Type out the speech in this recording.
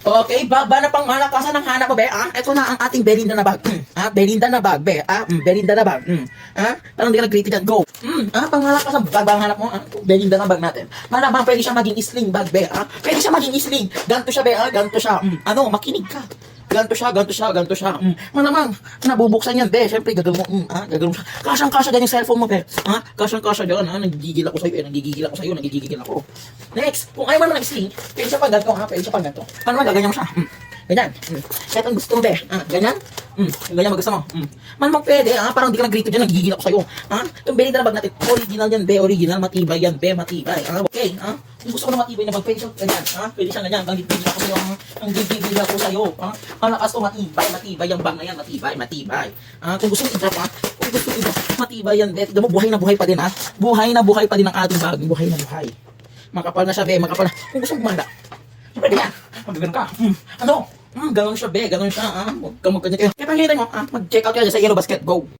Okay, ba na pang malakasan ng hanap mo, be? Ito na ang ating Belinda na bag. Belinda na bag, be. Belinda na bag. Parang di ka nag-greeted yan. Go. Pang malakasan bag ba ang hanap mo? Belinda na bag natin. Malamang pwede siya maging sling bag, be. Pwede siya maging sling. Ganto siya, be. Ganto siya. Makinig ka. Ganto siya. Malamang, nabubuksan yan, be. Siyempre, gagawin mo, gagawin mo siya. Kasyang-kasya dyan yung cellphone mo, be. Kasyang-kasya dyan, nagigigil ako sa'yo, nagigigil ako. Next, kung ayaw mo naman nag-sling, pwede siya pag ganito, pwede siya pag ganito. Paano naman, gaganyan mo siya. Ganyan. Kahit ang gusto mo, be. Ganyan. Ganyan mag-gusto mo. Malamang pwede, parang di ka nag-grito dyan, nagigigil ako sa'yo. Itong Belinda na bag natin, original yan, be. Original, matibay yan, be. Matibay. Okay, kung gusto ko na matibay na bag, pwede siya ganyan. Pwede siya ganyan. Ang gigigil ako sa'yo, ang gigigil ako sa'yo. Malakas to, matibay yung bag na yan, matibay. Kung gusto mo i-drop, kung gusto mo i-drop, matibay yan, be. Tignan mo, buhay na buhay pa din, Buhay na buhay pa din ang ating bag. Buhay na buhay. Makapal na siya, be. Makapal na. Kung gusto mo gumanda, siyempre ganyan. Magagano ka. Ganon siya, be. Ganon siya, Huwag kang magkanya kayo. Kaya pang hinitay mo, mag-check out ka dyan sa Yellow Basket. Go.